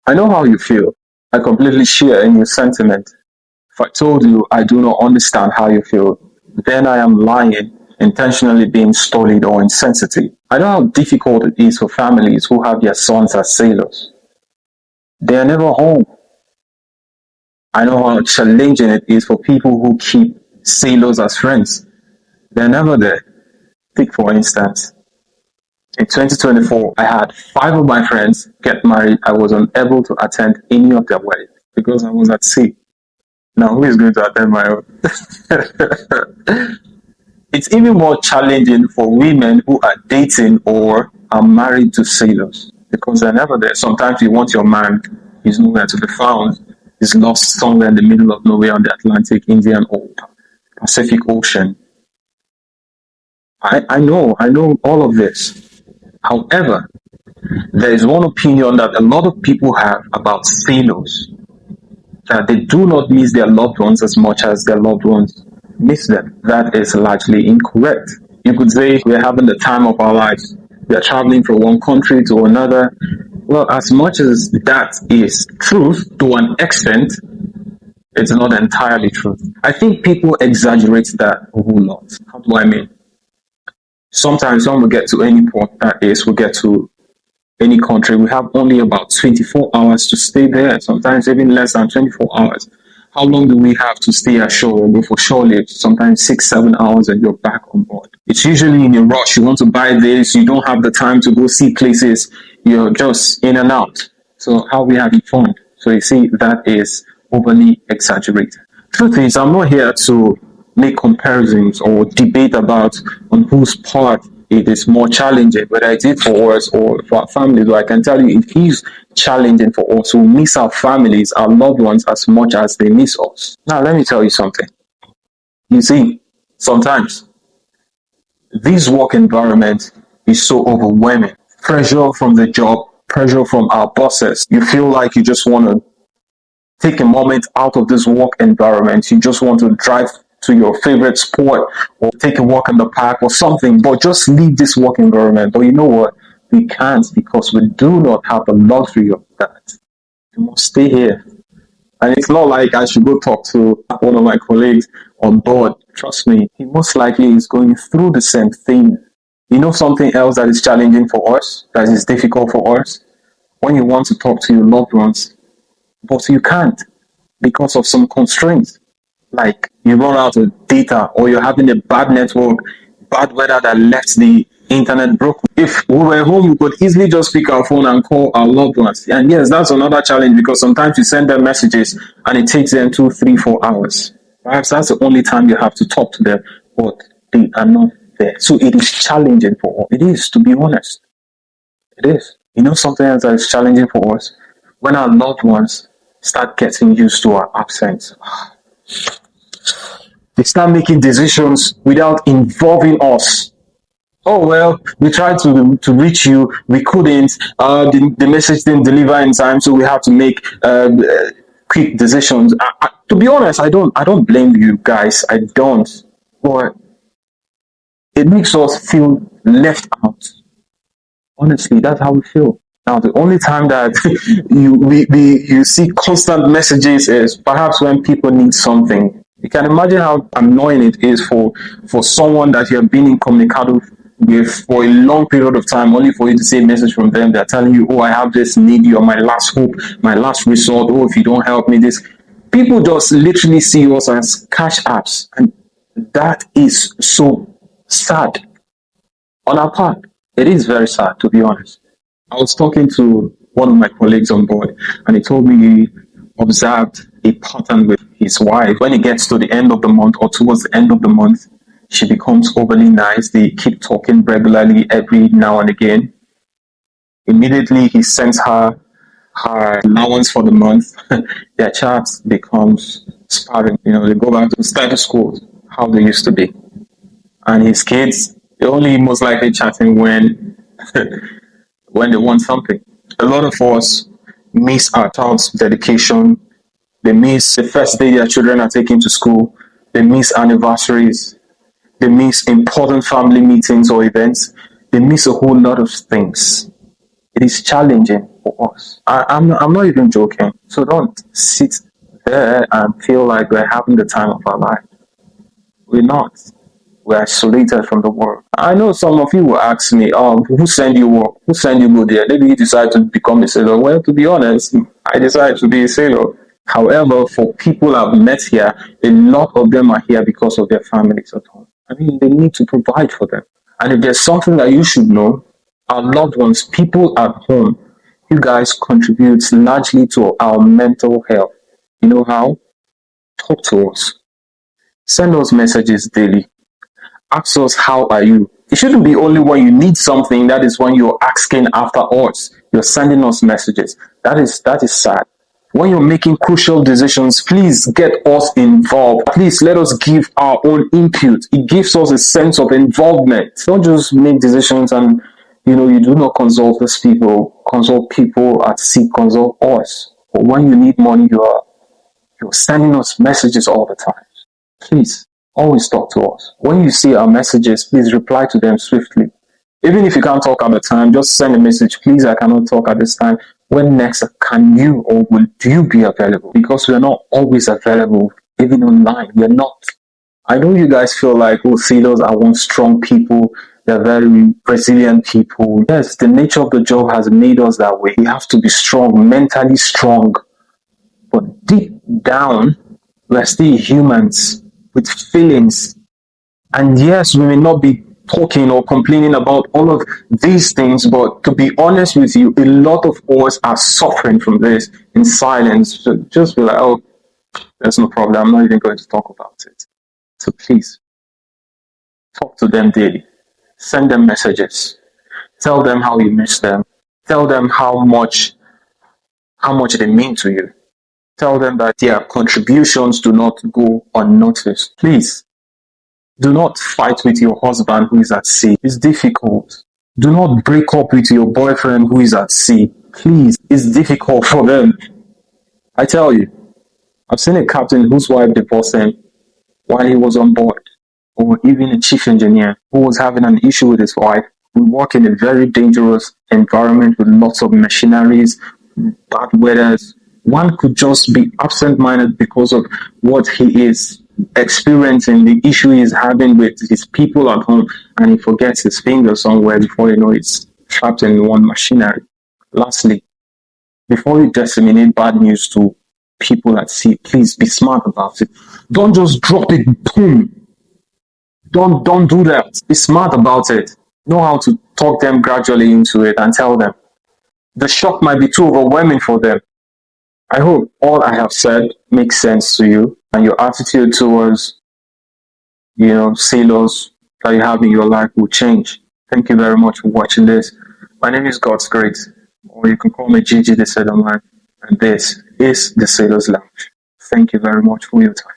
I know how you feel. I completely share in your sentiment. If I told you I do not understand how you feel, then I am lying, intentionally being stolid or insensitive. I know how difficult it is for families who have their sons as sailors. They are never home. I know how challenging it is for people who keep sailors as friends. They're never there. Take, for instance, in 2024, I had five of my friends get married. I was unable to attend any of their weddings because I was at sea. Now, who is going to attend my own? It's even more challenging for women who are dating or are married to sailors because they're never there. Sometimes you want your man, he's nowhere to be found. He's lost somewhere in the middle of nowhere on the Atlantic, Indian, or Pacific Ocean. I know all of this. However, there is one opinion that a lot of people have about sailors that they do not miss their loved ones as much as their loved ones miss them. That is largely incorrect. You could say we're having the time of our lives. We are traveling from one country to another. Well, as much as that is truth to an extent, it's not entirely true. I think people exaggerate that a whole lot. How do I mean? Sometimes when we get to any port, that is, we get to any country, we have only about 24 hours to stay there, sometimes even less than 24 hours. How long do we have to stay ashore or go for shore leave? Sometimes 6, 7 hours and you're back on board. It's usually in a rush. You want to buy this, you don't have the time to go see places, you're just in and out. So, how we having fun? So, you see, that is overly exaggerated. Truth is, I'm not here to make comparisons or debate about on whose part it is more challenging, whether it is for us or for our families. But I can tell you, it is challenging for us who miss our families, our loved ones, as much as they miss us. Now, let me tell you something. You see, sometimes this work environment is so overwhelming. Pressure from the job, pressure from our bosses. You feel like you just want to take a moment out of this work environment. You just want to drive to your favorite sport or take a walk in the park or something, but just leave this work environment. But you know what? We can't because we do not have the luxury of that. We must stay here. And it's not like I should go talk to one of my colleagues on board. Trust me, he most likely is going through the same thing. You know something else that is challenging for us, that is difficult for us? When you want to talk to your loved ones, but you can't because of some constraints. Like you run out of data or you're having a bad network, bad weather that left the internet broke. If we were home, we could easily just pick our phone and call our loved ones. And yes, that's another challenge because sometimes you send them messages and it takes them 2, 3, 4 hours. Perhaps that's the only time you have to talk to them, but they are not there. So it is challenging for us. It is, to be honest. It is. You know something else that is challenging for us? When our loved ones start getting used to our absence. They start making decisions without involving us. Oh well, we tried to reach you, we couldn't. The message didn't deliver in time, so we have to make quick decisions. To be honest, I don't blame you guys. I don't, but it makes us feel left out. Honestly, that's how we feel. Now, the only time that you see constant messages is perhaps when people need something. You can imagine how annoying it is for someone that you have been incommunicado with for a long period of time, only for you to see a message from them. They're telling you, "Oh, I have this need. You're my last hope, my last resort. Oh, if you don't help me, this." People just literally see us as cash apps, and that is so sad on our part. It is very sad, to be honest. I was talking to one of my colleagues on board, and he told me he observed a pattern with his wife. When it gets to the end of the month or towards the end of the month, she becomes overly nice. They keep talking regularly every now and again. Immediately, he sends her allowance for the month. Their chat becomes sparring. You know, they go back to status quo, how they used to be. And his kids, they only most likely chatting when when they want something. A lot of us miss our child's dedication. They miss the first day their children are taken to school. They miss anniversaries. They miss important family meetings or events. They miss a whole lot of things. It is challenging. for us. I'm not even joking. So don't sit there and feel like we're having the time of our life. We're not. We're isolated from the world. I know some of you will ask me, oh, who sent you work? Who sent you go there? Maybe you decide to become a sailor. Well, to be honest, I decided to be a sailor. However, for people I've met here, a lot of them are here because of their families at home. I mean, they need to provide for them. And if there's something that you should know, our loved ones, people at home, you guys contribute largely to our mental health. You know how? Talk to us. Send us messages daily. Ask us, how are you? It shouldn't be only when you need something, that is when you're asking after us. You're sending us messages. That is sad. When you're making crucial decisions, please get us involved. Please let us give our own input. It gives us a sense of involvement. Don't just make decisions and you do not consult these people. Consult people at sea, consult us. But when you need money, you're sending us messages all the time. Please, always talk to us. When you see our messages, please reply to them swiftly. Even if you can't talk at the time, just send a message. Please, I cannot talk at this time. When next can you or will you be available? Because we are not always available, even online. We are not. I know you guys feel like, oh, sailors are one strong people. They're very resilient people. Yes, the nature of the job has made us that way. We have to be strong, mentally strong. But deep down, we're still humans with feelings. And yes, we may not be talking or complaining about all of these things, but to be honest with you, a lot of us are suffering from this in silence. So just be like, oh, there's no problem. I'm not even going to talk about it. So please, talk to them daily. Send them messages. Tell them how you miss them. Tell them how much they mean to you. Tell them that their contributions do not go unnoticed. Please, do not fight with your husband who is at sea. It's difficult. Do not break up with your boyfriend who is at sea. Please, it's difficult for them. I tell you, I've seen a captain whose wife divorced him while he was on board, or even a chief engineer who was having an issue with his wife. We work in a very dangerous environment with lots of machineries, bad weathers. One could just be absent-minded because of what he is experiencing, the issue he's having with his people at home, and he forgets his finger somewhere before you know it's trapped in one machinery. Lastly, before you disseminate bad news to people at sea, please be smart about it. Don't just drop it, boom. Don't do that. Be smart about it. Know how to talk them gradually into it and tell them. The shock might be too overwhelming for them. I hope all I have said makes sense to you and your attitude towards, sailors that you have in your life will change. Thank you very much for watching this. My name is God's Grace, or you can call me Gigi the Sailor Man, and this is the Sailor's Lounge. Thank you very much for your time.